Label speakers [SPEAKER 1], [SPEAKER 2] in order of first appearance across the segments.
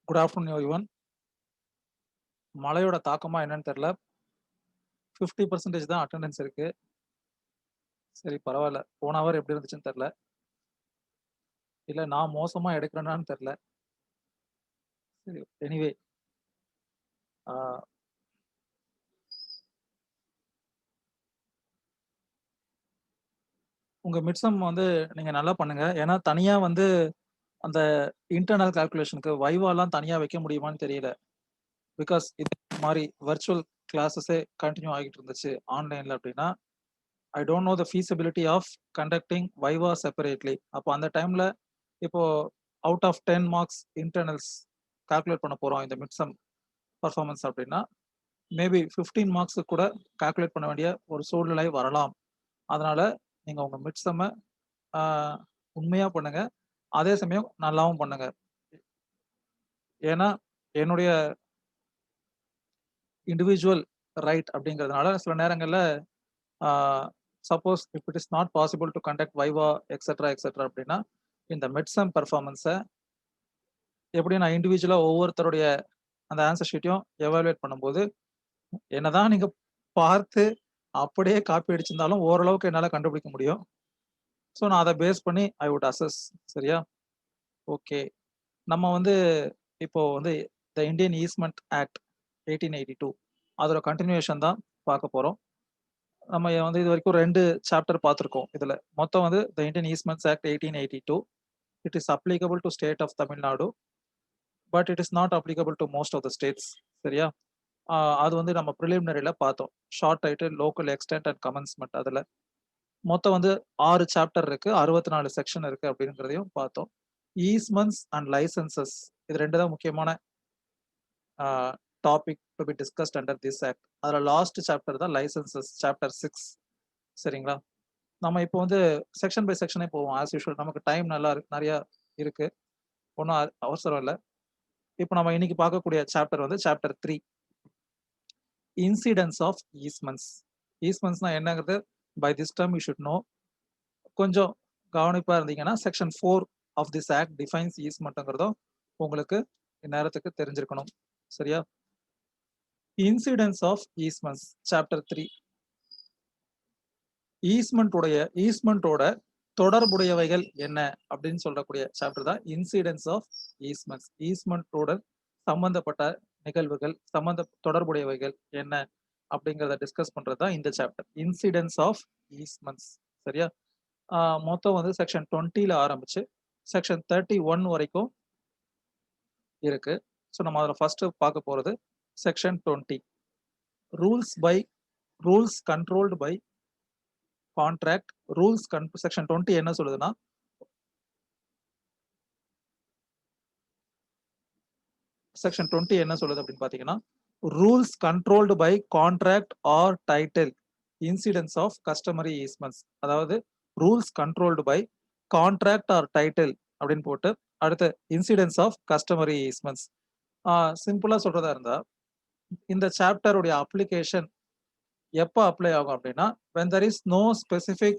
[SPEAKER 1] Good afternoon everyone. மழையோட தாக்கமா என்னன்னு தெரியல. 50% தான் அட்டெண்டன்ஸ் இருக்கு. சரி பரவாயில்ல. போன ஹவர் எப்படி இருந்துச்சுன்னு தெரியல. இல்ல நான் மோசமா எடுக்கிறேனான்னு தெரியல. சரி எனிவே உங்க மிட்சம் வந்து நீங்க நல்லா பண்ணுங்க. ஏன்னா தனியா வந்து அந்த இன்டர்னல் கால்குலேஷனுக்கு வைவாலாம் தனியா வைக்க முடியுமான்னு தெரியல. பிகாஸ் இது மாதிரி வர்ச்சுவல் கிளாஸஸே கண்டினியூ ஆகிட்டு இருந்துச்சு ஆன்லைன்ல அப்படின்னா I don't know the feasibility of conducting viva separately. அப்போ அந்த டைம்ல இப்போ out of 10 marks internals calculate பண்ண போறோம் இந்த மிட்சம் பர்ஃபார்மன்ஸ் அப்படின்னா மேபி 15 மார்க்ஸ் கூட கால்குலேட் பண்ண வேண்டிய ஒரு சூழ்நிலை வரலாம். அதனால நீங்க உங்க மிட்சம்மை உண்மையா பண்ணுங்க, அதே சமயம் நல்லாவும் பண்ணுங்க. ஏன்னா என்னுடைய இண்டிவிஜுவல் ரைட் அப்படிங்கிறதுனால சில நேரங்களில் suppose if it is not possible to conduct viva etcetera etcetera அப்படின்னா இந்த மிட்சம் பர்ஃபார்மன்ஸை எப்படி நான் இண்டிவிஜுவலாக ஒவ்வொருத்தருடைய அந்த ஆன்சர் ஷீட்டையும் எவாலுவேட் பண்ணும்போது என்னதான் நீங்க பார்த்து அப்படியே காப்பி அடிச்சிருந்தாலும் ஓரளவுக்கு என்னால் கண்டுபிடிக்க முடியும். ஸோ நான் அதை பேஸ் பண்ணி ஐ வுட் அசஸ். சரியா? ஓகே. நம்ம வந்து இப்போ வந்து த இந்தியன் ஈஸ்ட்மெண்ட் ஆக்ட் 1882 அதோட கண்டினியூஷன் தான் பார்க்க போறோம். நம்ம வந்து இது வரைக்கும் 2 சாப்டர் பார்த்துருக்கோம். இதுல மொத்தம் வந்து the Indian easements act 1882 it is applicable to state of Tamil Nadu but it is not applicable to most of the states. சரியா? அது வந்து நம்ம ப்ரிலிமினரியில பார்த்தோம். Short title, local extent and commencement. அதுல மொத்தம் வந்து 6 சாப்டர் இருக்கு, 64 செக்ஷன் இருக்கு அப்படிங்கிறதையும் பார்த்தோம். ஈஸ்மெண்ட்ஸ் அண்ட் லைசன்சஸ் இது 2 தான் முக்கியமான topic to be discussed under this act. அதுல லாஸ்ட் சாப்டர் தான் லைசன்சஸ், சாப்டர் 6. சரிங்களா? நம்ம இப்போ வந்து செக்ஷன் பை செக்ஷனே போவோம். ஆஸ் யூஷுவல் நமக்கு டைம் நல்லா நிறைய இருக்கு, ஒன்றும் அவசரம் இல்லை. இப்போ நம்ம இன்னைக்கு பார்க்கக்கூடிய சாப்டர் வந்து சாப்டர் 3, இன்சிடென்ட்ஸ் ஆஃப் ஈஸ்மெண்ட்ஸ். ஈஸ்மெண்ட்ஸ்னா என்னங்கிறது by this time you should know. கொஞ்சம் கவனிப்பா இருந்தீங்கன்னா section 4 of this act defines ஈஸ்மெண்ட்ங்கிறதும் உங்களுக்கு இந்நேரத்துக்கு தெரிஞ்சிருக்கணும். சரியா? Incidents of easements chapter 3. ஈஸ்மெண்டோட தொடர்புடையவைகள் என்ன அப்படின்னு சொல்லக்கூடிய சாப்டர் தான் இன்சிடென்ட்ஸ் ஆஃப் ஈஸ்மெண்ட்ஸ். ஈஸ்மெண்டோட சம்பந்தப்பட்ட நிகழ்வுகள், தொடர்புடையவைகள் என்ன அப்படிங்கிறத டிஸ்கஸ் பண்றது தான் இந்த சாப்டர், இன்சிடென்ட்ஸ் ஆஃப் ஈஸ்மெண்ட்ஸ். சரியா? மொத்தம் வந்து செக்ஷன் 20ல ஆரம்பிச்சு செக்ஷன் 31 வரைக்கும் இருக்கு. ஸோ நம்ம அதில் ஃபர்ஸ்ட் பார்க்க போறது section 20, rules controlled by contract. Section 20 என்ன சொல்லுதுன்னா, செக்ஷன் 20 என்ன சொல்லுது அப்படின்னு பாத்தீங்கன்னா, rules controlled by contract or title incidents of customary easements. அதாவது rules controlled by contract or title அப்படின்னு போட்டு அடுத்து இன்சிடென்ட்ஸ் ஆஃப் கஸ்டமரி ஈஸ்மெண்ட்ஸ். சிம்பிளா சொல்றதா இருந்தா இந்த சாப்டருடைய அப்ளிகேஷன் எப்போ அப்ளை ஆகும் அப்படின்னா, when there is no specific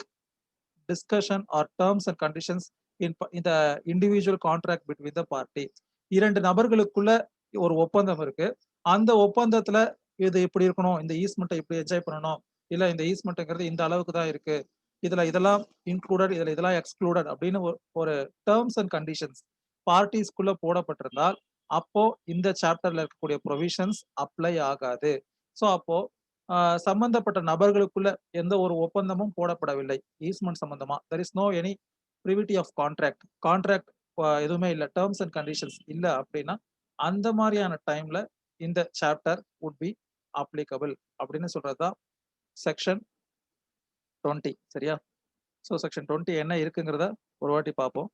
[SPEAKER 1] discussion or terms and conditions in the individual contract between the party. இரண்டு நபர்களுக்குள்ள ஒரு ஒப்பந்தம் இருக்கு, அந்த ஒப்பந்தத்துல இது இப்படி இருக்கணும், இந்த ஈஸ்மெண்ட்டை இப்படி என்ஜாய் பண்ணணும், இல்ல இந்த ஈஸ்மெண்ட்ங்கிறது இந்த அளவுக்கு தான் இருக்கு, இதுல இதெல்லாம் இன்க்ளூடட், இதுல இதெல்லாம் எக்ஸ்க்ளூடட் அப்படின்னு ஒரு டேர்ம்ஸ் அண்ட் கண்டிஷன்ஸ் பார்ட்டிஸ்குள்ள போடப்பட்டிருந்தால் அப்போ இந்த சாப்டர்ல இருக்கக்கூடிய ப்ரொவிஷன்ஸ் அப்ளை ஆகாது. ஸோ அப்போ சம்பந்தப்பட்ட நபர்களுக்குள்ள எந்த ஒரு ஒப்பந்தமும் போடப்படவில்லை ஈஸ்மெண்ட் சம்பந்தமா, there is no any privity of contract எதுவுமே இல்லை, டேர்ம்ஸ் அண்ட் கண்டிஷன்ஸ் இல்லை அப்படின்னா அந்த மாதிரியான டைம்ல இந்த சாப்டர் வுட் பி அப்ளிகபிள் அப்படின்னு சொல்றதுதான் செக்ஷன் 20. சரியா? ஸோ செக்ஷன் 20 என்ன இருக்குங்கிறத ஒரு வாட்டி பார்ப்போம்.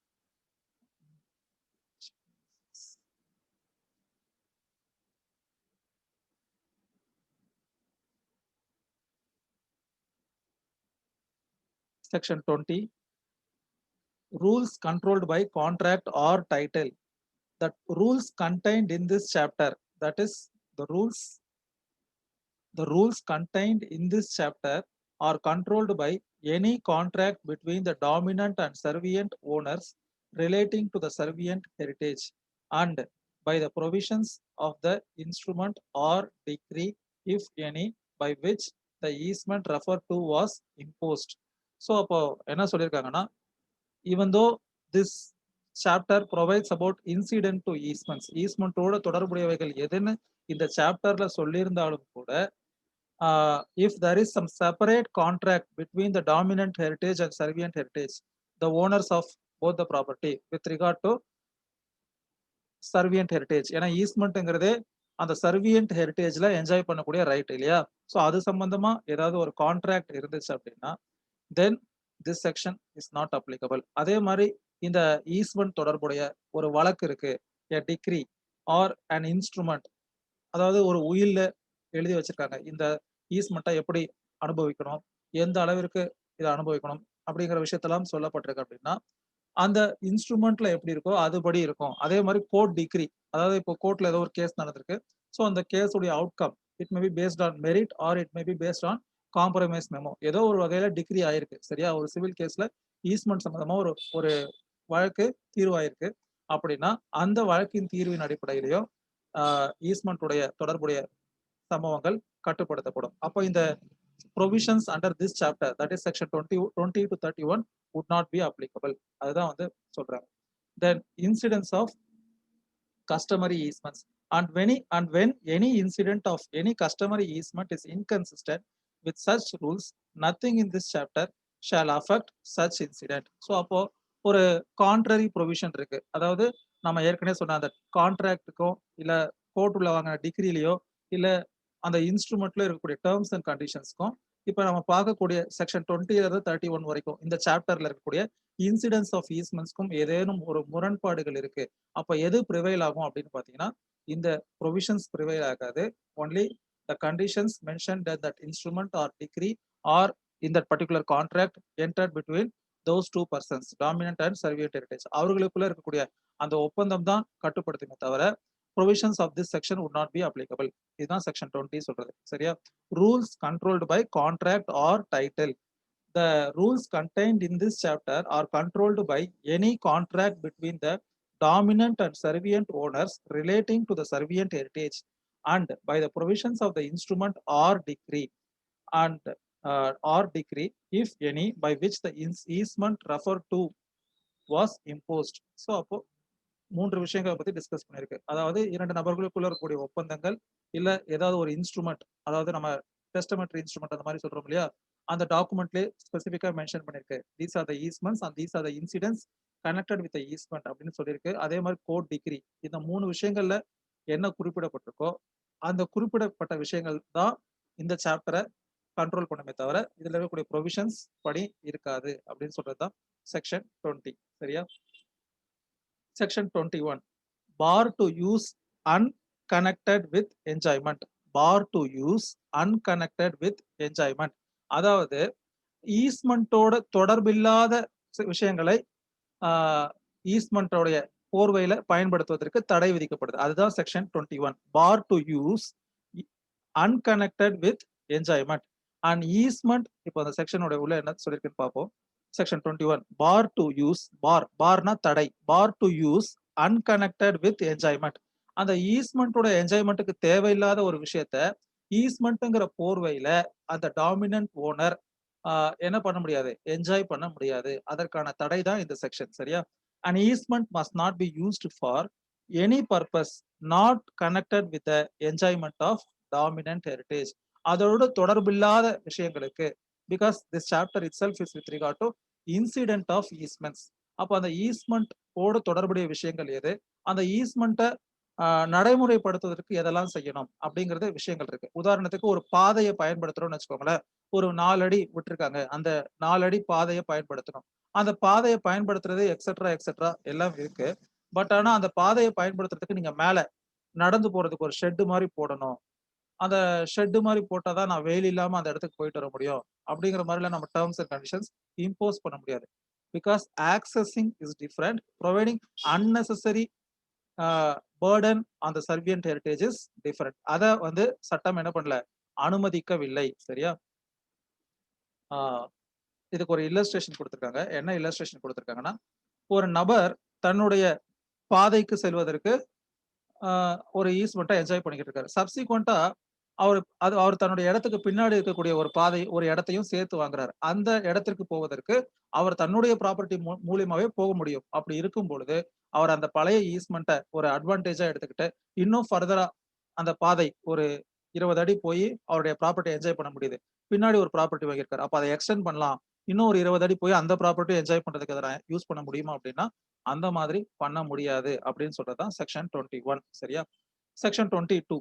[SPEAKER 1] Section 20, rules controlled by contract or title. The rules contained in this chapter, that is the rules contained in this chapter are controlled by any contract between the dominant and servient owners relating to the servient heritage and by the provisions of the instrument or decree, if any, by which the easement referred to was imposed. So அப்போ என்ன சொல்லியிருக்காங்கன்னா, even though this chapter provides about incident to easements, easementோட தொடர்புடையவைகள் எதுன்னு இந்த சாப்டர்ல சொல்லியிருந்தாலும் கூட, if there is some separate contract between the dominant heritage and servient heritage, the owners of both the property with regard to servient heritage, ஏன்னா ஈஸ்மெண்ட்ங்கிறதே அந்த servient ஹெரிட்டேஜ்ல enjoy பண்ணக்கூடிய ரைட் இல்லையா? ஸோ அது சம்பந்தமா ஏதாவது ஒரு கான்ட்ராக்ட் இருந்துச்சு அப்படின்னா then this section is not applicable. அதே மாதிரி இந்த ஈஸ்மெண்ட் தொடர்புடைய ஒரு வழக்கு இருக்கு, a decree or an instrument, அதாவது ஒரு உயில்ல எழுதி வச்சிருக்காங்க இந்த ஈஸ்மெண்ட்டை எப்படி அனுபவிக்கணும், எந்த அளவிற்கு இதை அனுபவிக்கணும் அப்படிங்கிற விஷயத்தெல்லாம் சொல்லப்பட்டிருக்கு அப்படின்னா அந்த இன்ஸ்ட்ருமெண்ட்ல எப்படி இருக்கோ அதுபடி இருக்கும். அதே மாதிரி கோர்ட் டிகிரி, அதாவது இப்போ கோர்ட்ல ஏதோ ஒரு கேஸ் நடந்திருக்கு. ஸோ அந்த கேஸ் உடைய outcome it may be based on merit R it may be based on compromise memo. ஏதோ ஒரு வகையில டிகிரி ஆயிருக்கு சரியா, ஒரு சிவில் கேஸ்ல ஈஸ்மெண்ட் சம்பந்தமா ஒரு ஒரு வழக்கு தீர்வாயிருக்கு அப்படின்னா அந்த வழக்கின் தீர்வின் அடிப்படையிலையும் ஈஸ்மெண்ட் உடைய தொடர்புடைய சம்பவங்கள் கட்டுப்படுத்தப்படும். அப்போ இந்த provisions under this chapter, that is section 20 to 31 would not be applicable. அதுதான் வந்து சொல்றாங்க. Then incidence of customary easements, and when any incident of any customary easement is inconsistent with such rules, nothing in this chapter shall affect such incident. So அப்போ ஒரு contrary provision இருக்கு. அதாவது நம்ம ஏற்கனவே சொன்ன அந்த கான்ட்ராக்டுக்கும் இல்ல கோர்ட்டுல வாங்கின டிகிரிலையோ இல்ல அந்த இன்ஸ்ட்ருமெண்ட்ல இருக்கக்கூடிய டேர்ம்ஸ் அண்ட் கண்டிஷன்ஸ்க்கும் இப்ப நம்ம பார்க்கக்கூடிய செக்ஷன் 20 வரைக்கும் இந்த சாப்டர்ல இருக்கக்கூடிய இன்சிடென்ஸ் ஆஃப் ஈஸ்மெண்ட்ஸ்க்கும் ஏதேனும் ஒரு முரண்பாடுகள் இருக்கு. அப்ப எது ப்ரிவைல் ஆகும் அப்படின்னு பாத்தீங்கன்னா இந்த ப்ரொவிஷன்ஸ் ப்ரிவைல் ஆகாது. Only the conditions mentioned at that instrument or degree or in that particular contract entered between those two persons, dominant and servient heritage, அவர்களுக்குள்ள இருக்கக்கூடிய அந்த ஒப்பந்தம் தான் கட்டுப்படுத்துமே தவிர provisions of this section would not be applicable. இதுதான் section 20 சொல்றது சரியா. rules controlled by contract or title, the rules contained in this chapter are controlled by any contract between the dominant and servient owners relating to the servient heritage and by the provisions of the instrument or decree and or decree, if any, by which the easement referred to was imposed. So அப்போ மூன்று விஷயங்களை பத்தி discuss பண்ணிருக்கு. அதாவது இரண்டு நபர்களுக்குள்ள இருக்கக்கூடிய ஒப்பந்தங்கள் இல்ல ஏதாவது ஒரு இன்ஸ்ட்ருமெண்ட், அதாவது நம்ம டெஸ்டமெண்ட்ரி இன்ஸ்ட்ருமெண்ட் அந்த மாதிரி சொல்றோம் இல்லையா, அந்த டாக்குமெண்ட்லேயே ஸ்பெசிஃபிக்கா மென்ஷன் பண்ணிருக்கு these are the easements and these are the incidents connected with easement அப்படின்னு சொல்லியிருக்கு. அதே மாதிரி கோர்ட் டிகிரி, இந்த மூணு விஷயங்கள்ல என்ன குறிப்பிடப்பட்டிருக்கோ அந்த குறிப்பிடப்பட்ட விஷயங்கள் தான் இந்த சாப்டரை கண்ட்ரோல் பண்ணுமே தவிர இதுல இருக்கக்கூடிய ப்ரொவிஷன்ஸ் படி இருக்காது அப்படின்னு சொல்றதுதான் செக்ஷன் 20 சரியா. Section 21, bar to use unconnected with enjoyment, bar to use unconnected with enjoyment, அதாவது ஈஸ்மெண்டோட தொடர்பில்லாத விஷயங்களை ஈஸ்மெண்டோடைய போர்வையில பயன்படுத்துவதற்கு தடை விதிக்கப்படுது. அதுதான் section 21, bar to use unconnected with enjoyment and easement. இப்போ அந்த செக்ஷனோட உள்ள என்ன சொல்லிருக்குன்னு பார்ப்போம். செக்ஷன் 21, பார் டு யூஸ், பார்னா தடை, bar to use unconnected with enjoyment, அந்த ஈஸ்மெண்டோட என்ஜாய்மெண்ட்டுக்கு தேவையில்லாத ஒரு விஷயத்த ஈஸ்மெண்ட்ங்கிற போர்வையில அந்த டாமினன்ட் ஓனர் என்ன பண்ண முடியாது, என்ஜாய் பண்ண முடியாது. அதற்கான தடை தான் இந்த செக்ஷன் சரியா. an easement must not be used for any purpose not connected with the enjoyment of dominant heritage, அதோட தொடர்பில்லாத விஷயங்களுக்கு, because this chapter itself is with regard to incident of easements. அப்போ அந்த ஈஸ்மெண்ட் ஓடு தொடர்புடைய விஷயங்கள் எது, அந்த ஈஸ்மெண்ட்டை நடைமுறைப்படுத்துவதற்கு எதெல்லாம் செய்யணும் அப்படிங்கறது விஷயங்கள் இருக்கு. உதாரணத்துக்கு ஒரு பாதையை பயன்படுத்துறோம்னு வச்சுக்கோங்களேன், ஒரு 4 அடி விட்டுருக்காங்க, அந்த 4 அடி பாதையை பயன்படுத்தணும். அந்த பாதையை பயன்படுத்துறது எக்ஸெட்ரா எல்லாம் இருக்கு. பட் ஆனா அந்த பாதையை பயன்படுத்துறதுக்கு நீங்க மேல நடந்து போறதுக்கு ஒரு ஷெட் மாதிரி போடணும். அந்த ஷெட் மாதிரி போட்டாதான் நான் வெயில் இல்லாம அந்த இடத்துக்கு போயிட்டு வர முடியும் அப்படிங்கிற மாதிரிலாம் நம்ம டேர்ம்ஸ் அண்ட் கண்டிஷன்ஸ் இம்போஸ் பண்ண முடியாது. Because accessing is different, providing unnecessary burden on the servient heritage is different. அத வந்து சட்டம் என்ன பண்ணல, அனுமதிக்கவில்லை சரியா. இதுக்கு ஒரு இல்லஸ்ட்ரேஷன் கொடுத்திருக்காங்க. என்ன இல்லஸ்ட்ரேஷன் கொடுத்திருக்காங்கன்னா, ஒரு நபர் தன்னுடைய பாதைக்கு செல்வதற்கு ஒரு ஈஸ்மெண்ட்டை என்ஜாய் பண்ணிக்கிட்டு இருக்காரு. சப்சிக்வென்ட்டா அவர் தன்னுடைய இடத்துக்கு பின்னாடி இருக்கக்கூடிய ஒரு பாதை, ஒரு இடத்தையும் சேர்த்து வாங்குறாரு. அந்த இடத்திற்கு போவதற்கு அவர் தன்னுடைய ப்ராப்பர்ட்டி மூலியமாவே போக முடியும். அப்படி இருக்கும் பொழுது, அவர் அந்த பழைய ஈஸ்மெண்ட்ட ஒரு அட்வான்டேஜா எடுத்துக்கிட்டு, இன்னும் ஃபர்தரா அந்த பாதை ஒரு 20 அடி போயி அவருடைய ப்ராப்பர்ட்டிய என்ஜாய் பண்ண முடியுது. பின்னாடி ஒரு ப்ராப்பர்ட்டி வாங்கியிருக்காரு. அப்ப அத எக்ஸ்டெண்ட் பண்ணலாம். இன்னும் ஒரு 20 அடி போய் அந்த ப்ராப்பர்ட்டிய என்ஜாய் பண்றதுக்கு அத நான் யூஸ் பண்ண முடியுமா அப்படின்னா, அந்த மாதிரி பண்ண முடியாது அப்படின்னு சொல்றது தான் செக்ஷன் 21 சரியா? செக்ஷன் 22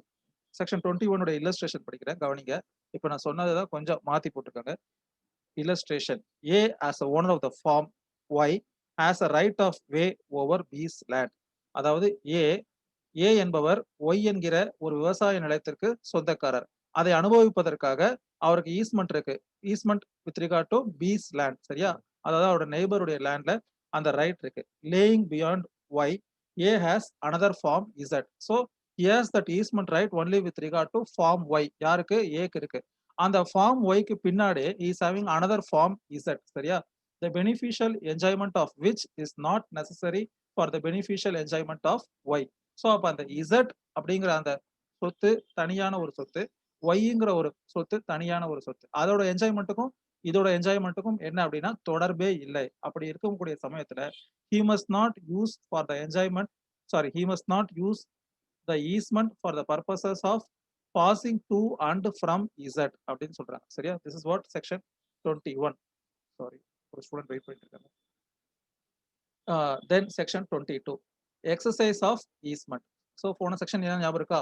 [SPEAKER 1] செக்ஷன் 21 உடைய இல்லஸ்ட்ரேஷன் படிக்கிறேன். கவனிங்க. இப்ப நான் சொன்னத தான் கொஞ்சம் மாத்தி போட்டுருக்காங்க. illustration A as a owner of the farm Y has a right of way over B's land. அதாவது A என்பவர் Y என்கிற ஒரு விவசாய நிலத்திற்கு சொந்தக்காரர். அதை அனுபவிப்பதற்காக அவருக்கு ஈஸ்மென்ட் இருக்கு. Easement with regard to B's land சரியா? அதாவது அவரோட நெய்பருடைய லேண்ட்ல அந்த ரைட் இருக்கு. Laying beyond Y A has another farm Z. So he has that easement right only with regard to farm Y. யாருக்கு? Aக்கு இருக்கு. அந்த ஃபார்ம் ஒய்க்கு பின்னாடி is having another farm Z சரியா? The beneficial enjoyment of which is not necessary for the beneficial enjoyment of Y. So அப்ப அந்த Z அப்படிங்கிற அந்த சொத்து தனியான ஒரு சொத்து, ஒய்ங்கிற ஒரு சொத்து தனியான ஒரு சொத்து. அதோட என்ஜாய்மெண்ட்டுக்கும் இதோட என்ஜாய்மெண்ட்டுக்கும் என்ன அப்படின்னா தொடர்பே இல்லை. அப்படி இருக்கக்கூடிய சமயத்துல he must not use for the enjoyment sorry he must not use the easement for the purposes of passing to and from Z அப்படின்னு சொல்றாங்க சரியா? this is what section 21 sorry ஒரு ஸ்டூடண்ட் வெயிட் பண்ணிட்டு இருக்காங்க. then section 22 exercise of easement. so போன section என்ன ஞாபகம் இருக்கா?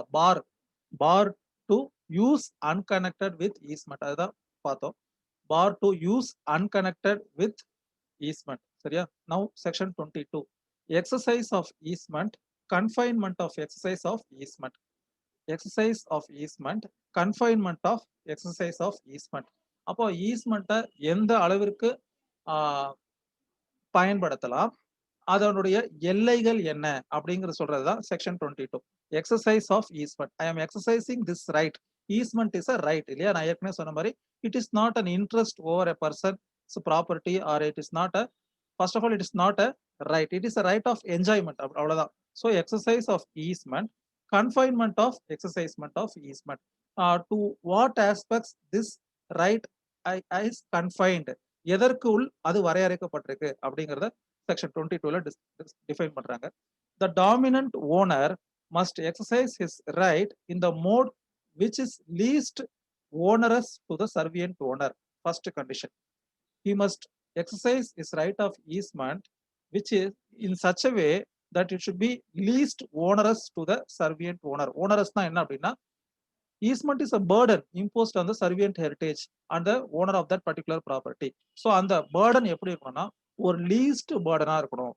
[SPEAKER 1] Bar to use unconnected with easement அதுதான் பார்த்தோம். Bar to use unconnected with easement சரியா? now section 22 exercise of easement, confinement of exercise of easement. Exercise of easement, confinement of exercise of easement. அப்போ ஈஸ்மெண்ட்டை எந்த அளவிற்கு பயன்படுத்தலாம், அதனுடைய எல்லைகள் என்ன அப்படிங்கிற சொல்றது தான் section 22 exercise of easement. I am exercising this right. Easement is a right இல்லையா? நான் ஏற்கனவே சொன்ன மாதிரி it is not an interest over a person property or it is not a first of all it is not a right, it is a right of enjoyment அவ்வளவுதான். So exercise of easement, confinement of exercisement of easement. To what aspects this right is confined, எதற்குள் அது வரையறுக்கப்பட்டிருக்கு அப்படிங்கறத section 22ல define பண்றாங்க. The dominant owner must exercise his right in the mode which is least onerous to the servient owner. First condition, he must exercise his right of easement which is in such a way that it should be least onerous to the servient owner. Onerous na enna appadina, easement is a burden imposed on the servient heritage and the owner of that particular property. So அந்த burden எப்படி இருக்கணும்னா ஒரு least burden இருக்கணும்.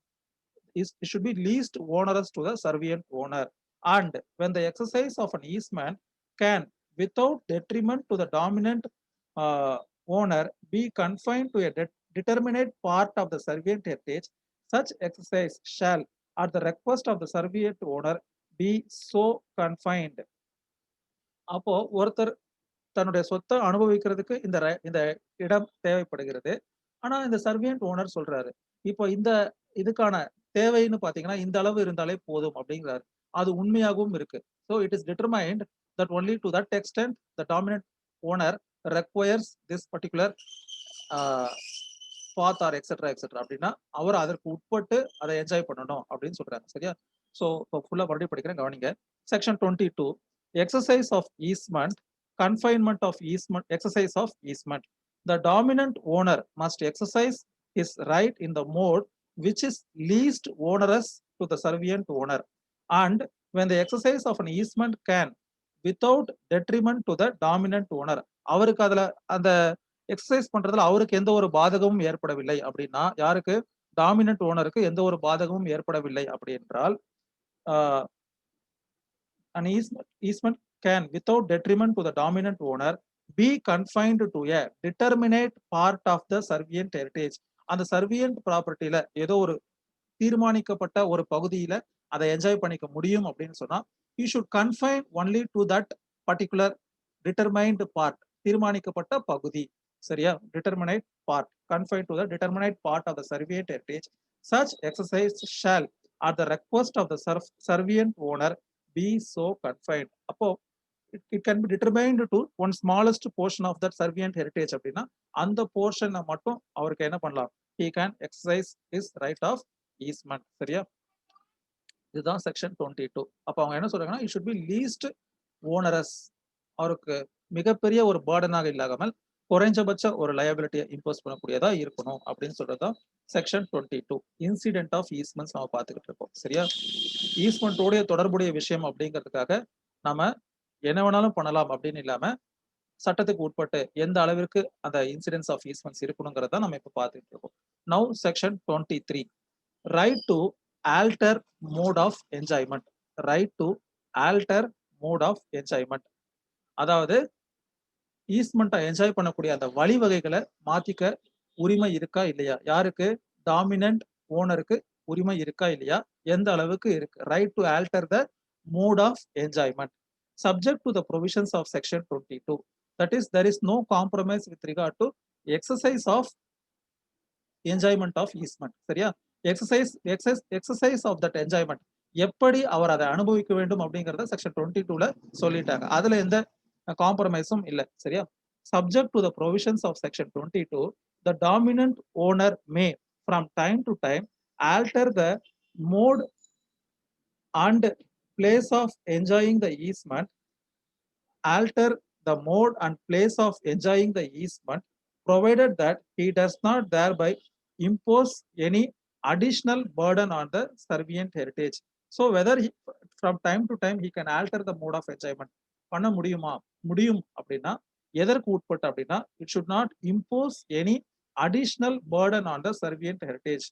[SPEAKER 1] It should be least onerous to the servient owner. And when the exercise of an easement can without detriment to the dominant owner be confined to a determinate part of the servient heritage, such exercise shall at the request of the servient owner be so confined. அப்போ ஒருத்தர் தன்னுடைய சொத்தை அனுபவிக்கிறதுக்கு இந்த இடம் தேவைப்படுகிறது. ஆனா இந்த சர்வியன்ட் ஓனர் சொல்றாரு, இப்போ இதுக்கான தேவைன்னு பாத்தீங்கன்னா இந்த அளவு இருந்தாலே போதும் அப்படிங்கிறாரு. அது உண்மையாகவும் இருக்கு. So it is determined that only to that extent the dominant owner requires this particular path or etcetera etcetera அப்படின்னா அவர் அதற்கு உட்பட்டு அதை என்ஜாய் பண்ணணும் அப்படின்னு சொல்றாங்க சரியா? ஸோ இப்போ ஃபுல்லா மறுபடியும் படிக்கிறேன் கவனிங்க. Section 22 exercise of easement, confinement of easement, exercise of easement. The dominant owner must exercise his right in the mode which is least onerous to the servient owner. And when the exercise of an easement can without detriment to the dominant owner, அவருக்கு அதுல அந்த exercise பண்றதுல அவருக்கு எந்த ஒரு பாதகமும் ஏற்படவில்லை அப்படின்னா, யாருக்கு? டாமினன்ட் ஓனருக்கு எந்த ஒரு பாதகமும் ஏற்படவில்லை அப்படி என்றால் an easement can without detriment to the dominant owner be confined to a determinate part of the servient heritage. அந்த servient ப்ராப்பர்ட்டில ஏதோ ஒரு தீர்மானிக்கப்பட்ட ஒரு பகுதியில அதை என்ஜாய் பண்ணிக்க முடியும் அப்படின்னு சொன்னா you should confine only to that particular determined part. தீர்மானிக்கப்பட்ட பகுதி சரியா? determinate part, confined to the determinate part of the servient heritage. Such exercise shall at the request of the servient owner be so confined. அப்போ it can be determined to one smallest portion of that servient heritage அப்படின்னா அந்த போர்ஷனை மட்டும் அவருக்கு என்ன பண்ணலாம், he can exercise his right of easement. சரியா, இதுதான் செக்ஷன் 22. அப்ப அவங்க என்ன சொல்றாங்கன்னா, it should be least onerous, அவருக்கு மிகப்பெரிய ஒரு பேர்டனாக இல்லாமல் குறைஞ்சபட்ச ஒரு லயபிலிட்டியை இம்போஸ் பண்ணக்கூடியதா இருக்கணும் அப்படின்னு சொல்றதுதான் செக்ஷன் 22. இன்சிடென்ட் ஆஃப் ஈஸ்மெண்ட்ஸ் நம்ம பார்த்துக்கிட்டு இருக்கோம். சரியா, ஈஸ்மெண்டோடைய தொடர்புடைய விஷயம் அப்படிங்கிறதுக்காக நம்ம என்ன வேணாலும் பண்ணலாம் அப்படின்னு இல்லாம சட்டத்துக்கு உட்பட்டு எந்த அளவிற்கு அந்த இன்சிடென்ட்ஸ் ஆஃப் ஈஸ்மெண்ட்ஸ் இருக்கணுங்கிறத நம்ம இப்ப பார்த்துட்டு இருக்கோம். Now section 23, right to alter mode of enjoyment. Right to alter mode of enjoyment, அதாவது ஈஸ்மெண்ட்டை என்ஜாய் பண்ணக்கூடிய அந்த வழிவகைகளை மாத்திக்க உரிமை இருக்கா இல்லையா, யாருக்கு, டாமினன்ட் ஓனருக்கு உரிமை இருக்கா இல்லையா, எந்த அளவுக்கு இருக்கு. Right to alter the mode of enjoyment subject to the provisions of section 22. That is there is no compromise with regard to exercise of enjoyment of easement. சரியா, எக்ஸசைஸ் ஆஃப் தட் என்ஜாய்மெண்ட் எப்படி அவர் அதை அனுபவிக்க வேண்டும் அப்படிங்கறத section 22ல சொல்லிட்டாங்க. அதுல எந்த காம்ப்ரமைஸும் இல்லை. சரியா, subject to the provisions of section 22, the dominant owner may from time to time alter the mode and place of enjoying the easement, alter the mode and place of enjoying the easement, provided that he does not thereby impose any additional burden on the servient heritage. So whether he, from time to time he can alter the mode of enjoyment, பண்ண முடியுமா, முடியும் அப்படின்னா எதற்கு உட்பட்டு அப்படின்னா, it should not impose any additional burden on the servient heritage.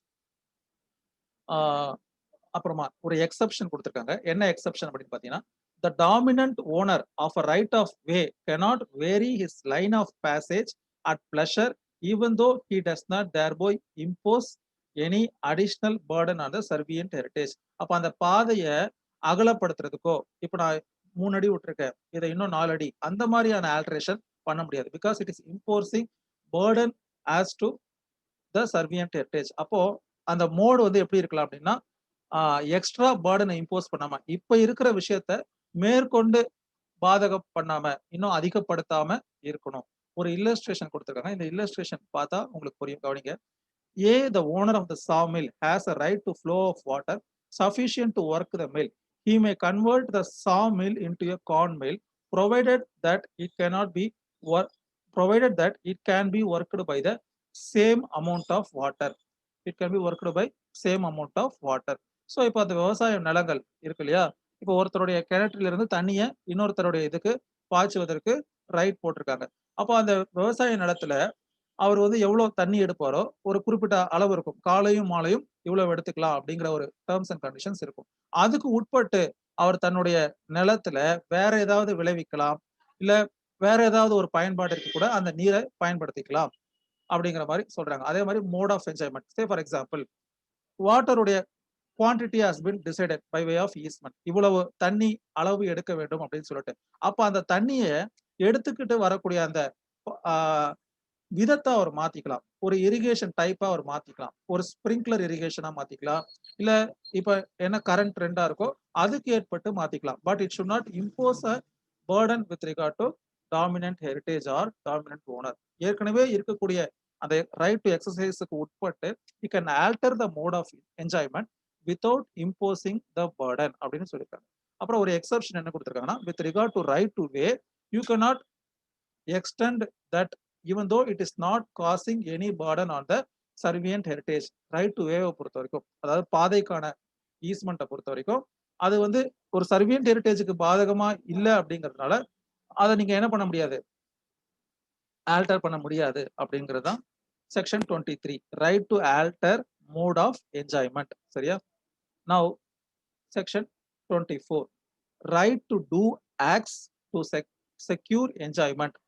[SPEAKER 1] அப்புறமா ஒரு exception கொடுத்திருக்காங்க. என்ன எக்ஸெப்ஷன் அப்படின்னு பாத்தீங்கன்னா, the dominant owner of a right of way cannot vary his line of passage at pleasure even though he does not thereby impose any additional burden on the servient heritage. அப்ப அந்த பாதையை அகலப்படுத்துறதுக்கோ, இப்ப நான் 3 அடி விட்டுருக்கேன், இதை இன்னும் 4 அடி, அந்த மாதிரியான ஆல்டரேஷன் பண்ண முடியாது. Because it is imposing burden as to the servient heritage. அப்போ அந்த மோடு வந்து எப்படி இருக்கலாம் அப்படின்னா, எக்ஸ்ட்ரா பேர்டனை இம்போஸ் பண்ணாம இப்ப இருக்கிற விஷயத்த மேற்கொண்டு பாதகம் பண்ணாம இன்னும் அதிகப்படுத்தாம இருக்கணும். ஒரு இல்லஸ்ட்ரேஷன் கொடுத்திருக்காங்க. இந்த இல்லஸ்ட்ரேஷன் பார்த்தா உங்களுக்கு புரியும், கவனிங்க. A, the owner of the sawmill has a right to flow of water sufficient to work the mill. He may convert the sawmill into a corn mill, provided that it cannot be provided that it can be worked by the same amount of water. It can be worked by same amount of water. So இப்போ அந்த விவசாய நிலங்கள் இருக்கு இல்லையா, இப்போ ஒருத்தருடைய கிணற்றில இருந்து தண்ணியை இன்னொருத்தருடைய இதுக்கு பாய்ச்சுவதற்கு ரைட் போட்டிருக்காங்க. அப்போ அந்த விவசாய நிலத்துல அவர் வந்து எவ்வளவு தண்ணி எடுப்பாரோ ஒரு குறிப்பிட்ட அளவு இருக்கும், காலையும் மாலையும் இவ்வளவு எடுத்துக்கலாம் அப்படிங்கிற ஒரு டேர்ம்ஸ் அண்ட் கண்டிஷன்ஸ் இருக்கும். அதுக்கு உட்பட்டு அவர் தன்னுடைய நிலத்துல வேற ஏதாவது விளைவிக்கலாம், இல்ல வேற ஏதாவது ஒரு பயன்பாட்டிற்கு கூட அந்த நீரை பயன்படுத்திக்கலாம் அப்படிங்கிற மாதிரி சொல்றாங்க. அதே மாதிரி mode of enjoyment, say for example, வாட்டருடைய quantity has been decided by way of easement, இவ்வளவு தண்ணி அளவு எடுக்க வேண்டும் அப்படின்னு சொல்லிட்டு, அப்ப அந்த தண்ணியை எடுத்துக்கிட்டு வரக்கூடிய அந்த விதத்தை அவர் மாத்திக்கலாம். ஒரு இரிகேஷன் டைப்பா அவர் மாத்திக்கலாம், ஒரு ஸ்பிரிங்க்லர் இரிகேஷனா மாத்திக்கலாம், இல்ல இப்ப என்ன கரண்ட் ட்ரெண்டா இருக்கோ அதுக்கு ஏற்பட்டு மாத்திக்கலாம். But it should not impose a burden with regard to dominant heritage or dominant owner. ஏற்கனவே இருக்கக்கூடிய அந்த ரைட் டு எக்ஸசைஸுக்கு உட்பட்டு you can alter the mode of enjoyment without imposing the burden அப்படின்னு சொல்லியிருக்காங்க. அப்புறம் ஒரு எக்ஸப்ஷன் என்ன கொடுத்திருக்காங்கன்னா, with regard to right to way you cannot extend that even though it is not causing any burden on the servient heritage. Right to வேவை பொறுத்த வரைக்கும், அதாவது பாதைக்கான ஈஸ்மெண்ட்டை பொறுத்த வரைக்கும் அது வந்து ஒரு சர்வியன்ட் ஹெரிட்டேஜுக்கு பாதகமா இல்லை அப்படிங்கிறதுனால அதை நீங்க என்ன பண்ண முடியாது, ஆல்டர் பண்ண முடியாது அப்படிங்கிறது தான் section 23, right to alter mode of enjoyment. சரியா, now section 24, right to do acts to secure enjoyment.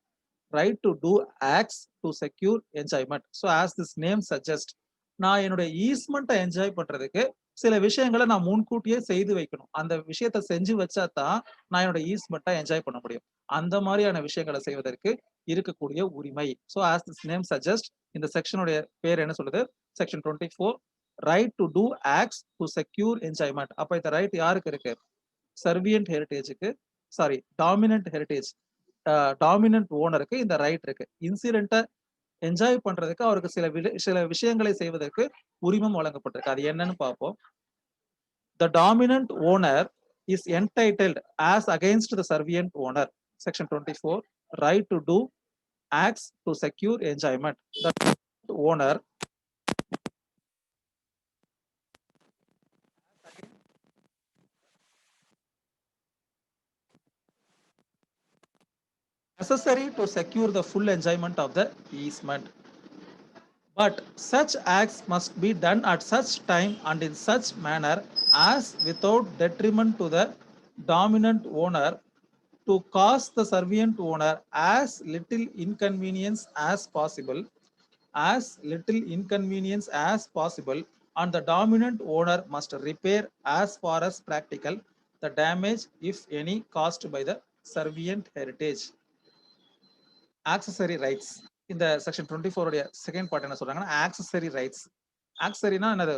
[SPEAKER 1] Right to do acts to secure enjoyment. So as this name suggest, நான் என்னுடைய ஈஸ்மெண்ட்டை என்ஜாய் பண்றதுக்கு சில விஷயங்களை நான் முன்கூட்டியே செய்து வைக்கணும். அந்த விஷயத்த செஞ்சு வச்சா தான் நான் என்னோட ஈஸ்மெண்ட்டை என்ஜாய் பண்ண முடியும். அந்த மாதிரியான விஷயங்களை செய்வதற்கு இருக்கக்கூடிய உரிமை. So as this name suggest, இந்த செக்ஷனுடைய பேர் என்ன சொல்லுது, section 24, right to do acts to secure enjoyment. அப்ப இந்த ரைட் யாருக்கு இருக்கு, சர்வியன்ட் ஹெரிட்டேஜுக்கு டாமினன்ட் ஹெரிட்டேஜ் டாமினன்ட் ஓனருக்கு இந்த ரைட் இருக்கு. இன்சிடென்ட்டை என்ஜாய் பண்றதுக்கு அவருக்கு சில விஷயங்களை செய்வதற்கு உரிமம் வழங்கப்பட்டிருக்கு. அது என்னன்னு பார்ப்போம். The dominant owner is entitled as against the servient owner. Section 24, right to do acts to secure enjoyment. The owner necessary to secure the full enjoyment of the easement. But such acts must be done at such time and in such manner as without detriment to the dominant owner, to cause the servient owner as little inconvenience as possible, and the dominant owner must repair as far as practical the damage, if any, caused by the servient heritage. Accessory rights. இந்த section 24 உடைய second part என்ன சொல்றாங்கன்னா accessory rights. ஆக்சசரினா என்னது?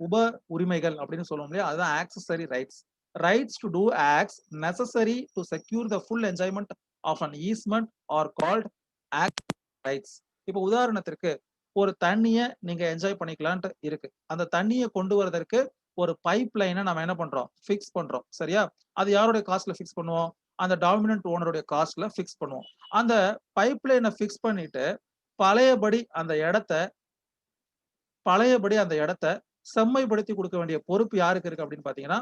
[SPEAKER 1] உப உரிமைகள் அப்படின்னு சொல்லுவோம் இல்லையா, அதுதான் accessory rights. Rights to do acts necessary to secure the full enjoyment of an easement are called act rights. இப்போ உதாரணத்திற்கு ஒரு தண்ணியை நீங்க என்ஜாய் பண்ணிக்கலான்ட்டு இருக்கு. அந்த தண்ணியை கொண்டு வரதற்கு ஒரு பைப் லைனை நம்ம என்ன பண்றோம்? ஃபிக்ஸ் பண்றோம். சரியா? அது யாருடைய காஸ்ட்ல ஃபிக்ஸ் பண்ணுவோம்? அந்த டாமினன்ட் ஓனருடைய காஸ்ட்ல ஃபிக்ஸ் பண்ணுவோம். அந்த பைப் லைனை ஃபிக்ஸ் பண்ணிட்டு பழையபடி அந்த இடத்த செம்மைப்படுத்தி கொடுக்க வேண்டிய பொறுப்பு யாருக்கு இருக்கு அப்படின்னு பாத்தீங்கன்னா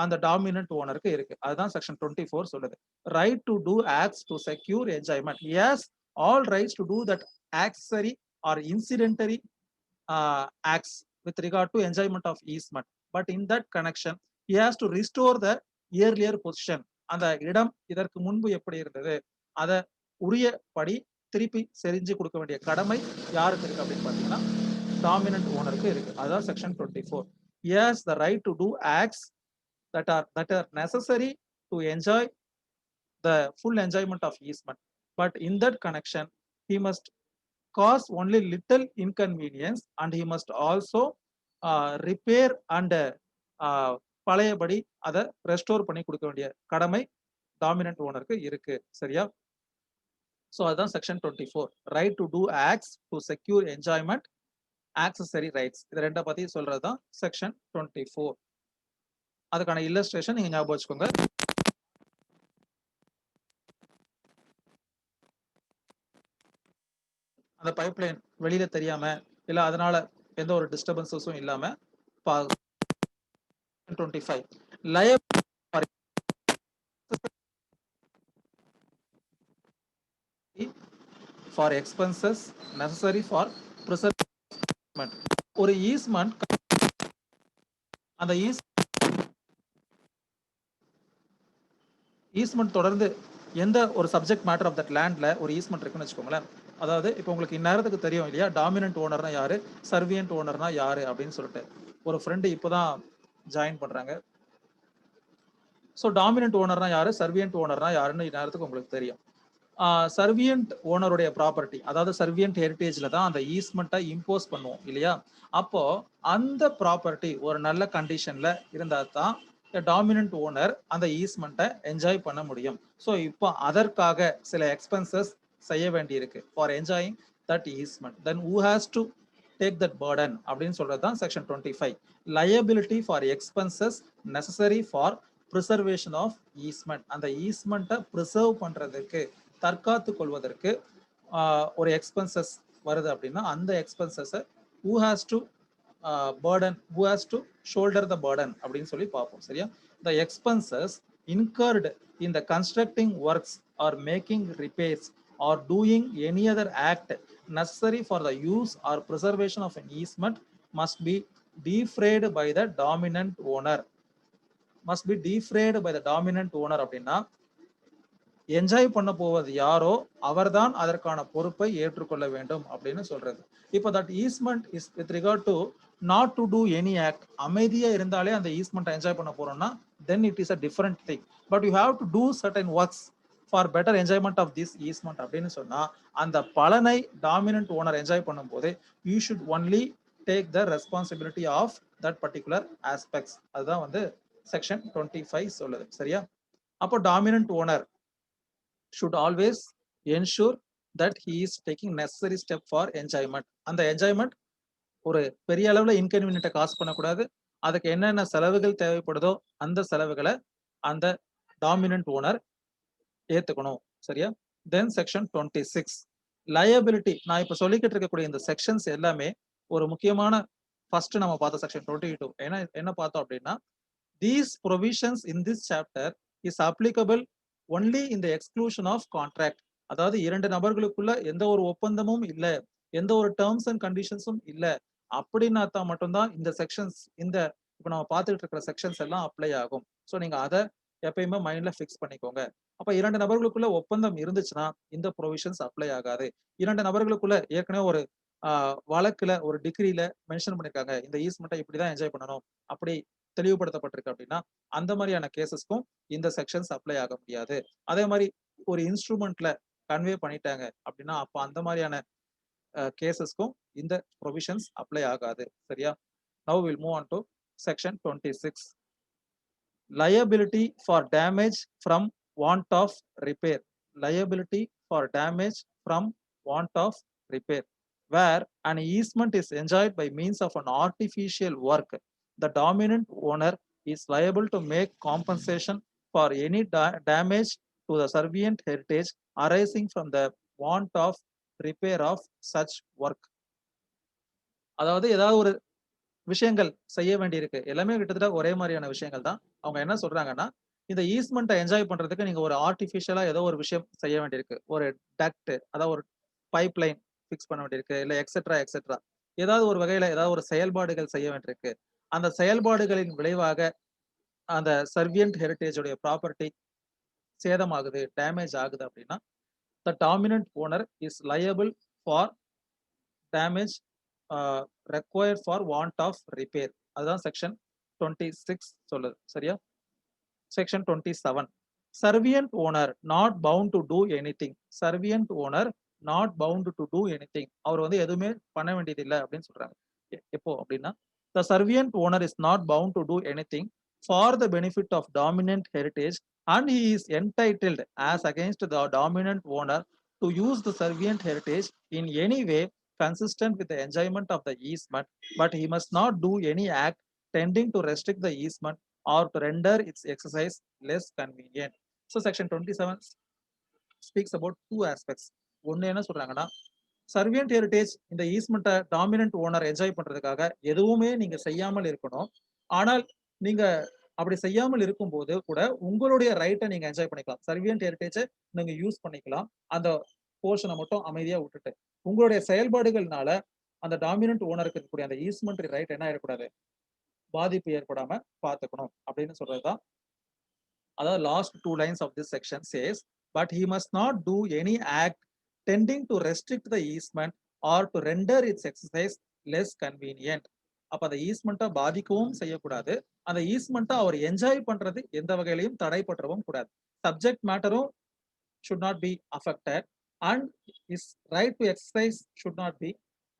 [SPEAKER 1] அந்த டாமினன்ட் ஓனருக்கு இருக்கு. அதுதான் செக்ஷன் 24 சொல்லுது. Right to do acts to secure enjoyment. Yes, all rights to do that accessory or incidentary acts with regard to enjoyment of easement, but in that connection he has to restore the earlier position. அந்த இடம் இதற்கு முன்பு எப்படி இருந்தது அதை உரியபடி திருப்பி செஞ்சு கொடுக்க வேண்டிய கடமை யாருக்கு இருக்கு அப்படின்னு பாத்தீங்கன்னா டாமினன்ட் ஓனருக்கு இருக்கு. அதுதான் section 24. he has the right to do acts that are necessary to enjoy the full enjoyment of easement, but in that connection he must cause only little inconvenience and he must also repair and பழையபடி அதை restore பண்ணி கொடுக்க வேண்டிய கடமை dominant ஓனருக்கு இருக்கு. சரியா? So அதுதான் section 24. Right to do acts to secure enjoyment, accessory rights. இது ரெண்டை பத்தி சொல்றதுதான் செக்ஷன் 24. அதுக்கான இல்லஸ்ட்ரேஷன் நீங்க ஞாபகம் வச்சுக்கோங்க. அந்த பைப்லைன் வெளியில தெரியாம இல்ல அதனால எந்த ஒரு டிஸ்டர்பன்ஸஸும் இல்லாம 25 liability for expenses necessary for preservation. ஒரு ஈஸ்மெண்ட் அந்த ஈஸ்மெண்ட் தொடர்ந்து எந்த ஒரு சப்ஜெக்ட் மேட்டர் ஆஃப் தட் லேண்ட்ல ஒரு ஈஸ்மெண்ட் இருக்குன்னு வச்சுக்கோங்களேன். அதாவது இப்போ உங்களுக்கு இந்நேரத்துக்கு தெரியும் இல்லையா டாமினன்ட் ஓனர்னா யாரு, சர்வியன்ட் ஓனர்னா யாரு அப்படின்னு சொல்லிட்டு. ஒரு ஃப்ரெண்டு இப்போதான் ஜாயின் பண்றாங்க. ஸோ டாமினன்ட் ஓனர்னா யாரு, சர்வியன்ட் ஓனர்னா யாருன்னு இந்நேரத்துக்கு உங்களுக்கு தெரியும். சர்வியன்ட் ஓனருடைய ப்ராப்பர்ட்டி, அதாவது சர்வியன்ட் ஹெரிட்டேஜ்ல தான் அந்த ஈஸ்மெண்ட்டை இம்போஸ் பண்ணுவோம் இல்லையா. அப்போ அந்த ப்ராப்பர்ட்டி ஒரு நல்ல கண்டிஷன்ல இருந்தா தான் டாமினன்ட் ஓனர் அந்த ஈஸ்மெண்ட்டை என்ஜாய் பண்ண முடியும். ஸோ இப்போ அதற்காக சில எக்ஸ்பென்சஸ் செய்ய வேண்டி இருக்கு for enjoying that easement. Then who has to take that burden அப்படின்னு சொல்றது தான் section 25. Liability for expenses necessary for preservation of easement. அந்த ஈஸ்மெண்ட்டை ப்ரிசர்வ் பண்றதுக்கு, தற்காத்து கொள்வதற்கு ஒரு எக்ஸ்பென்சஸ் வருது அப்படின்னா அந்த எக்ஸ்பென்சஸை who has to shoulder the burden அப்படின்னு சொல்லி பார்ப்போம். சரியா? the expenses incurred in the constructing works or making repairs or doing any other act necessary for the use or preservation of an easement must be defrayed by the dominant owner. அப்படின்னா enjoy பண்ண போவது யாரோ அவர்தான் அதற்கான பொறுப்பை ஏற்றுக்கொள்ள வேண்டும் அப்படின்னு சொல்றது. இப்போ that easement is with regard to not to do any act. அமைதியா இருந்தாலே அந்த ஈஸ்மெண்ட் என்ஜாய் பண்ண போறோம்னா then it is a different thing. But you have to do certain works for better enjoyment of this easement அப்படின்னு சொன்னா அந்த பலனை dominant owner enjoy பண்ணும் போது you should only take the responsibility of that particular aspects. அதுதான் section 25 சொல்லுது. சரியா? அப்போ dominant owner should always ensure that he is taking necessary step for enjoyment. அந்த என்ஜாய்மெண்ட் ஒரு பெரிய அளவுல இன்கன்வீனியன்ட்டை காசு பண்ணக்கூடாது. அதுக்கு என்னென்ன செலவுகள் தேவைப்படுதோ அந்த செலவுகளை அந்த டாமினன்ட் ஓனர் ஏத்துக்கணும். சரியா? தென் செக்ஷன் 26 லயபிலிட்டி. நான் இப்ப சொல்லிக்கிட்டு இருக்கக்கூடிய இந்த செக்ஷன்ஸ் எல்லாமே ஒரு முக்கியமான ஃபர்ஸ்ட் நம்ம பார்த்த செக்ஷன் 22 என்ன பார்த்தோம் அப்படின்னா, these provisions in this chapter is applicable only in the exclusion of contract. அதாவது இரண்டு நபர்களுக்குள்ள எந்த ஒரு ஒப்பந்தமும் இல்ல, எந்த ஒரு டேர்ம்ஸ் அண்ட் கண்டிஷன்ஸும் இல்ல அப்படின்னா தான் மட்டும்தான் இந்த செக்ஷன்ஸ், இந்த இப்ப நம்ம பார்த்துட்டு இருக்கிற செக்ஷன்ஸ் எல்லாம் அப்ளை ஆகும். ஸோ நீங்க அதை எப்பயுமே மைண்ட்ல ஃபிக்ஸ் பண்ணிக்கோங்க. அப்ப இரண்டு நபர்களுக்குள்ள ஒப்பந்தம் இருந்துச்சுன்னா இந்த ப்ரொவிஷன்ஸ் அப்ளை ஆகாது. இரண்டு நபர்களுக்குள்ள ஏற்கனவே ஒரு வழக்குல ஒரு டிகிரியில மென்ஷன் பண்ணிருக்காங்க, இந்த ஈஸ்மெண்ட்டை இப்படிதான் என்ஜாய் பண்ணணும் அப்படி தெளிவுபடுத்தப்பட்டிருக்கு அப்படின்னா அந்த மாதிரியான கேசஸ்க்கும் இந்த செக்ஷன்ஸ் அப்ளை ஆக முடியாது. அதே மாதிரி ஒரு இன்ஸ்ட்ருமெண்ட்ல கன்வே பண்ணிட்டாங்க அப்படின்னா அப்ப அந்த மாதிரியான கேசஸ்க்கும் இந்த ப்ரொவிஷன்ஸ் அப்ளை ஆகாது. சரியா? Now will move on to section 26 liability for damage from want of repair. Liability for damage from want of repair, where an easement is enjoyed by means of an artificial work, the dominant owner is liable to make compensation for any damage to the servient heritage arising from the want of repair of such work. அதாவது ஏதாவது ஒரு விஷயங்கள் செய்ய வேண்டியிருக்கு, எல்லாமே கிட்டத்தட்ட ஒரே மாதிரியான விஷயங்கள் தான். அவங்க என்ன சொல்றாங்கன்னா, இந்த ஈஸ்மெண்ட்டை என்ஜாய் பண்றதுக்கு நீங்க ஒரு ஆர்டிஃபிஷியலா ஏதோ ஒரு விஷயம் செய்ய வேண்டியிருக்கு. ஒரு டக்ட், அதாவது ஒரு பைப் லைன் ஃபிக்ஸ் பண்ண வேண்டியிருக்கு, இல்ல எக்ஸெட்ரா எக்ஸெட்ரா ஏதாவது ஒரு வகையில ஏதாவது ஒரு செயல்பாடுகள் செய்ய வேண்டியிருக்கு. அந்த செயல்பாடுகளின் விளைவாக அந்த சர்வியன்ட் ஹெரிட்டேஜ் உடைய ப்ராப்பர்ட்டி சேதமாகுது, டேமேஜ் ஆகுது அப்படின்னா the dominant owner is liable for damage required for want of repair. அதுதான் செக்ஷன் 26 சொல்லுது. சரியா? Section 27 servient owner not bound to do anything. servient owner not bound to do anything. அவர் வந்து எதுவுமே பண்ண வேண்டியது இல்லை அப்படின்னு சொல்றாங்க. எப்போ அப்படின்னா, the servient owner is not bound to do anything for the benefit of dominant heritage and he is entitled as against the dominant owner to use the servient heritage in any way consistent with the enjoyment of the easement, but he must not do any act tending to restrict the easement or to render its exercise less convenient. So section 27 speaks about two aspects. ஒன்னு என்ன சொல்றாங்கன்னா, சர்வியன்ட் heritage இந்த ஈஸ்மெண்ட்டை dominant owner enjoy பண்றதுக்காக எதுவுமே நீங்க செய்யாமல் இருக்கணும். ஆனால் நீங்க அப்படி செய்யாமல் இருக்கும்போது கூட உங்களுடைய ரைட்டை நீங்க என்ஜாய் பண்ணிக்கலாம். சர்வியன்ட் ஹெரிட்டேஜை நீங்க யூஸ் பண்ணிக்கலாம், அந்த போர்ஷனை மட்டும் அமைதியா விட்டுட்டு. உங்களுடைய செயல்பாடுகள்னால அந்த டாமினன்ட் ஓனருக்கு இருக்கக்கூடிய அந்த ஈஸ்மெண்ட் ரைட் என்ன ஆயிடக்கூடாது, பாதிப்பு ஏற்படாம பார்த்துக்கணும் அப்படின்னு சொல்றதுதான். அதாவது last 2 lines of this section says, but he must not do any act tending to restrict the easement or to render its exercise less convenient. அப்ப அந்த ஈஸ்மெண்ட்டை பாதிக்கவும் செய்யக்கூடாது, அந்த ஈஸ்மெண்ட்டை அவர் என்ஜாய் பண்றது எந்த வகையிலையும் தடைப்பற்றவும் கூடாது. சப்ஜெக்ட் மேட்டரும் should not be affected and his right to exercise should not be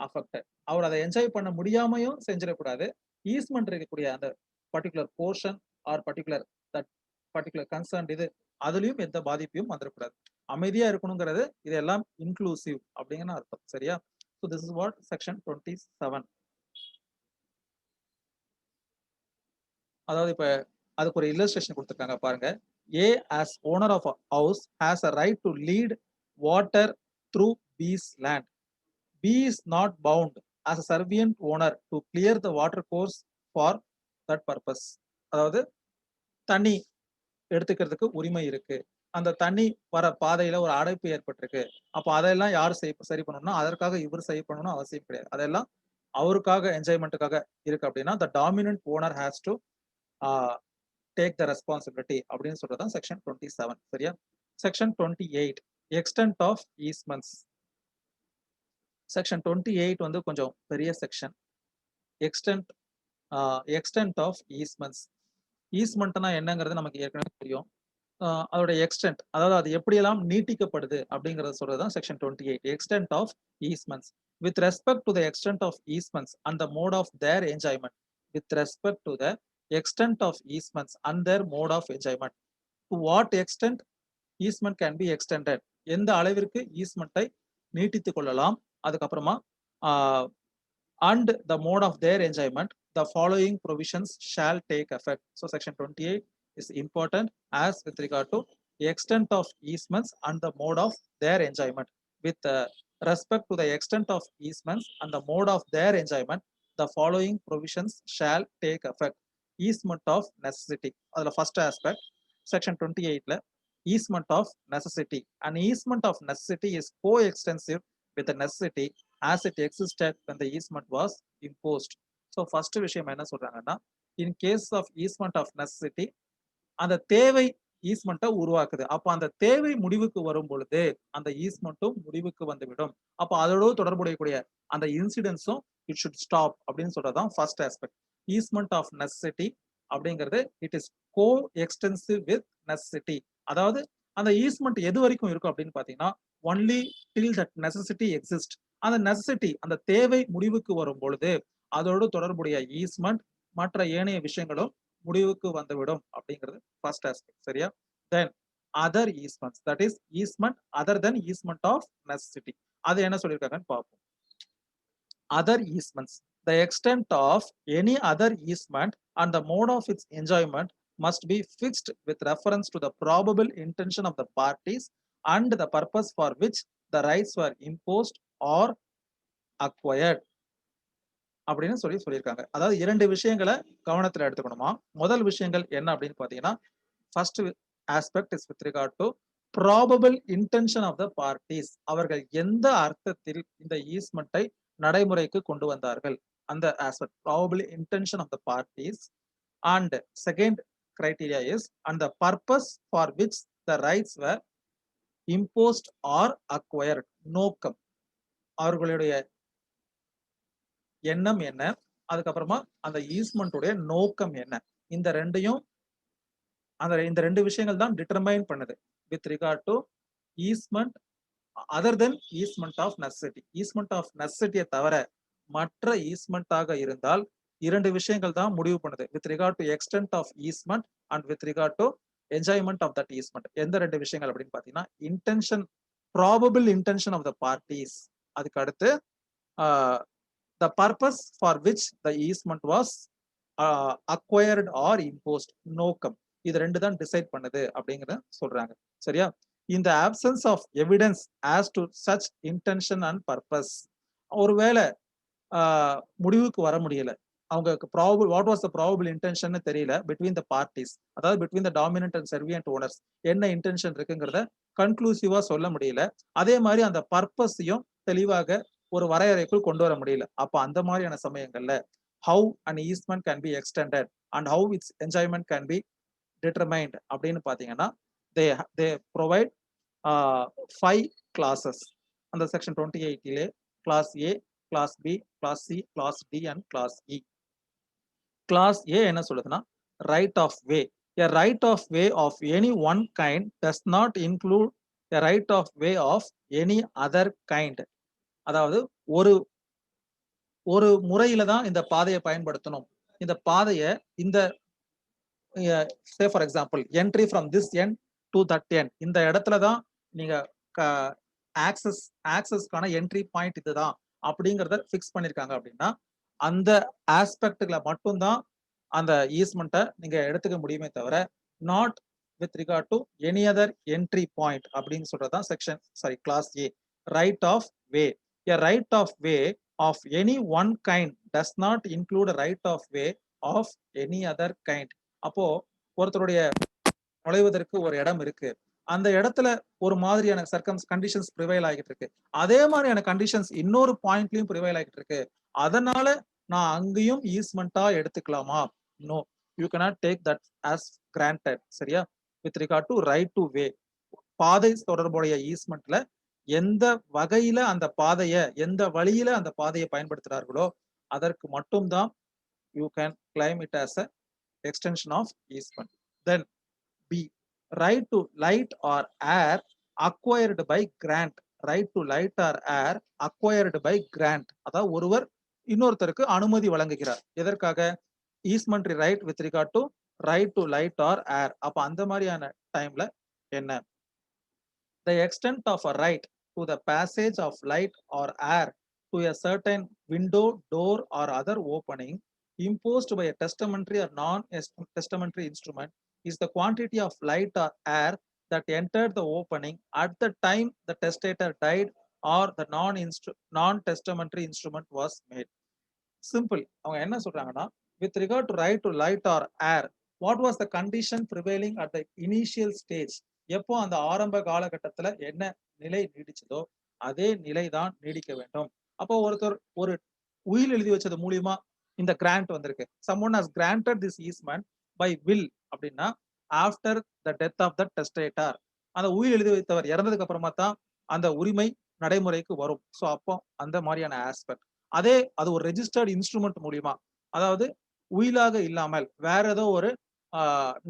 [SPEAKER 1] affected. அவர் அதை என்ஜாய் பண்ண முடியாமையும் செஞ்சிடக்கூடாது. ஈஸ்மெண்ட் இருக்கக்கூடிய அந்த particular portion R particular concern இது அதுலயும் எந்த பாதிப்பையும் வந்துடக்கூடாது. அமைதியா இருக்கணுங்கிறது இதெல்லாம் இன்க்ளூசிவ் அப்படிங்கிற அர்த்தம். சரியா? So this is what section 27. அதாவது இப்ப அதுக்கு ஒரு இல்லஸ்ட்ரேஷன் கொடுத்திருக்காங்க பாருங்க. A as owner of a house has a right to lead water through B's land. B is not bound as a servient owner to clear the water course for that purpose. அதாவது தண்ணி எடுத்துக்கிறதுக்கு உரிமை இருக்கு, அந்த தண்ணி வர பாதையில ஒரு அடைப்பு ஏற்பட்டிருக்கு, அப்ப அதெல்லாம் யார் சரி பண்ணணும்னா அதற்காக இவர் சரி பண்ணணும்னு அவசியம் கிடையாது. அதெல்லாம் அவருக்காக என்ஜாய்மெண்ட்டுக்காக இருக்கு அப்படின்னா the dominant owner has to take the responsibility அப்படின்னு சொல்றதுதான் செக்ஷன் 27. சரியா? Section 28 extent of easements. Section 28 வந்து கொஞ்சம் பெரிய செக்ஷன். extent of easements. ஈஸ்மெண்ட்னா என்னங்கிறது நமக்கு ஏற்கனவே தெரியும். அதோட எக்ஸ்டென்ட், அதாவது அது எப்படியெல்லாம் நீட்டிக்கப்படுது அப்படிங்கறத சொல்றதுதான் section 28. Extent of easements. With respect to the extent of easements and the mode of their enjoyment. With respect to the extent of easements and their mode of enjoyment. To what extent easement can be extended, எந்த அளவிற்கு ஈஸ்மெண்ட்டை நீட்டித்துக் கொள்ளலாம், அதுக்கப்புறமா and the mode of their enjoyment, the following provisions shall take effect. So section 28 is important as with regard to the extent of easements and the mode of their enjoyment. With respect to the extent of easements and the mode of their enjoyment, the following provisions shall take effect. Easement of necessity, the first aspect, section 28 easement of necessity. An easement of necessity is coextensive with the necessity as it existed when the easement was imposed. So first விஷயம் என்ன சொல்றாங்கன்னா, in case of easement of necessity, அந்த தேவை ஈஸ்மெண்ட்டை உருவாக்குது. அப்ப அந்த தேவை முடிவுக்கு வரும் பொழுது அந்த ஈஸ்மெண்ட்டும் முடிவுக்கு வந்துவிடும். அப்ப அதோடு தொடர்புடைய அந்த இன்சிடென்ட்ஸும் இட் ஷுட் ஸ்டாப் அப்படின்னு சொல்றதுதான் first aspect. Easement of necessity அப்படிங்கிறது it is coextensive with necessity. அதாவது அந்த ஈஸ்மெண்ட் எது வரைக்கும் இருக்கும் அப்படின்னு பாத்தீங்கன்னா, only till that necessity exist. அந்த நெசசிட்டி அந்த தேவை முடிவுக்கு வரும் பொழுது அதோடு தொடர்புடைய ஈஸ்மெண்ட் மற்ற ஏனைய விஷயங்களும் முடிவுக்கு வந்துவிடும் அப்படிங்கிறது ஃபர்ஸ்ட் ஆஸ்பெக்ட். சரியா? Then other easements, that is easement other than easement of necessity. அது என்ன சொல்லியிருக்காங்கன்னு பார்ப்போம். Other easements, the extent of any other easement and the mode of its enjoyment must be fixed with reference to the probable intention of the parties and the purpose for which the rights were imposed or acquired அப்படின்னு சொல்லியிருக்காங்க. அதாவது இரண்டு விஷயங்களை கவனத்துல எடுத்துக்கணுமா. முதல் விஷயங்கள் என்ன அப்படின்னு பாத்தீங்கன்னா, first aspect is with regard to probable intention of the parties. அவர்கள் எந்த அர்த்தத்தில் இந்த ஈஸ்மெண்ட்டை நடைமுறைக்கு கொண்டு வந்தார்கள், அந்த aspect probable intention of the parties. And second criteria is and the purpose for which the rights were imposed or acquired. நோக்கம், அவர்களுடைய எண்ணம் என்ன, அதுக்கப்புறமா அந்த ஈஸ்மெண்ட்டுடைய நோக்கம் என்ன, இந்த ரெண்டையும் இந்த ரெண்டு விஷயங்கள் தான் டிட்டர்மைன் பண்ணுது with regard to easement other than easement of necessity. Easement of நெசசிட்டியை தவிர மற்ற ஈஸ்மெண்ட்டாக இருந்தால் இரண்டு விஷயங்கள் தான் முடிவு பண்ணுது with regard to extent of easement and with regard to enjoyment of that easement. எந்த ரெண்டு விஷயங்கள் அப்படின்னு பாத்தீங்கன்னா, intention, probable intention of the parties, அதுக்கு அடுத்து the purpose for which the easement was acquired or imposed, நோக்கம். இது ரெண்டு தான் டிசைட் பண்ணுது அப்படிங்கறத சொல்றாங்க. சரியா? in the absence of evidence as to such intention and purpose, ஒருவேளை முடிவுக்கு வர முடியல, அவங்க probable what was the probable intention தெரியல பிட்வீன் த பார்ட்டிஸ், அதாவது between the dominant and servient owners என்ன இன்டென்ஷன் இருக்குங்கிறத கன்க்ளூசிவா சொல்ல முடியல. அதே மாதிரி அந்த பர்பஸையும் தெளிவாக ஒரு வரையறைக்குள் கொண்டு வர முடியல. அப்ப அந்த மாதிரியான சமயங்கள்ல how an easement can be extended and how its enjoyment can be determined அப்படின்னு பாத்தீங்கன்னா, they provide 5 clauses அந்த section 28 clause A, clause B, clause C, clause D and clause E. Clause A என்ன சொல்லுதுன்னா, right of way. A right of way of any one kind does not include a right of way of any other kind. அதாவது ஒரு முறையில தான் இந்த பாதையை பயன்படுத்தணும். இந்த பாதையை இந்த say for example entry from this end to that end, இந்த இடத்துல தான் நீங்க ஆக்சஸ்க்கான என்ட்ரி பாயிண்ட் இதுதான் அப்படிங்கறத ஃபிக்ஸ் பண்ணிருக்காங்க அப்படின்னா, அந்த ஆஸ்பெக்ட்ல மட்டும்தான் அந்த ஈஸ்மெண்ட்டை நீங்க எடுத்துக்க முடியுமே தவிர not with regard to any other entry point அப்படின்னு சொல்றதுதான் section clause A, right of way. A right of way of any one kind does not include a right of way of any other kind. அப்போ ஒருத்தருடைய நுழைவதற்கு ஒரு இடம் இருக்கு, அந்த இடத்துல ஒரு மாதிரியான கண்டிஷன்ஸ் ப்ரிவைல் ஆகிட்டு இருக்கு, அதே மாதிரியான கண்டிஷன்ஸ் இன்னொரு பாயிண்ட்லயும் ப்ரிவைல் ஆகிட்டு இருக்கு, அதனால நான் அங்கேயும் ஈஸ்மெண்டா எடுத்துக்கலாமா? No, you cannot take that as granted. சரியா? With regard to right to way, பாதை தொடர்புடைய ஈஸ்மெண்ட்ல எந்த வகையில அந்த பாதைய, எந்த வழியில அந்த பாதையை பயன்படுத்துறார்களோ அதற்கு மட்டும்தான் you can claim it as a extension of easement. Then B, right to light or air acquired by grant. right to light or air acquired by grant, அதாவது ஒருவர் இன்னொருத்தருக்கு அனுமதி வழங்குகிறார். எதற்காக? Easementary right with regard to right to light or air. அப்ப அந்த மாதிரியான டைம்ல என்ன? The extent of a right to the passage of light or air to a certain window, door, or other opening imposed by a testamentary or non-testamentary instrument is the quantity of light or air that entered the opening at the time the testator died or the non-testamentary instrument was made. Simple. அவங்க என்ன சொல்றாங்கன்னா, with regard to right to light or air, what was the condition prevailing at the initial stage? எப்போ அந்த ஆரம்ப காலகட்டத்துல என்ன நிலை நீடிச்சதோ அதே நிலை தான் நீடிக்க வேண்டும். அப்போ ஒருத்தர் ஒரு உயில் எழுதி வச்சது மூலியமா இந்த கிராண்ட் வந்திருக்கு. someone has granted this easement by will அப்படின்னா after the death of the testator. அந்த உயில் எழுதி வைத்தவர் இறந்ததுக்கு அப்புறமா தான் அந்த உரிமை நடைமுறைக்கு வரும். சோ அப்போ அந்த மாதிரியான ஆஸ்பெக்ட். அதே அது ஒரு ரெஜிஸ்டர்ட் இன்ஸ்ட்ருமெண்ட் மூலியமா, அதாவது உயிலாக இல்லாமல் வேற ஏதோ ஒரு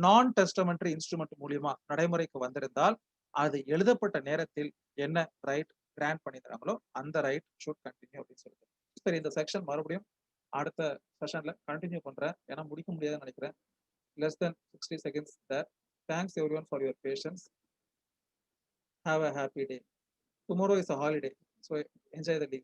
[SPEAKER 1] நான் டெஸ்டமெண்ட்ரி இன்ஸ்ட்ருமெண்ட் மூலியமா நடைமுறைக்கு வந்திருந்தால் அது எழுதப்பட்ட நேரத்தில் என்ன ரைட் கிராண்ட் பண்ணி தராங்களோ அந்த ரைட் ஷுட் கண்டினியூ அப்படின்னு சொல்லுது. சரி, இந்த செக்ஷன் மறுபடியும் அடுத்த செஷன்ல கண்டினியூ பண்றேன். ஏன்னா முடிக்க முடியாதுன்னு நினைக்கிறேன். less than 60 seconds there. Thanks everyone for your patience. Have a happy day. Tomorrow is a holiday, so enjoy the day.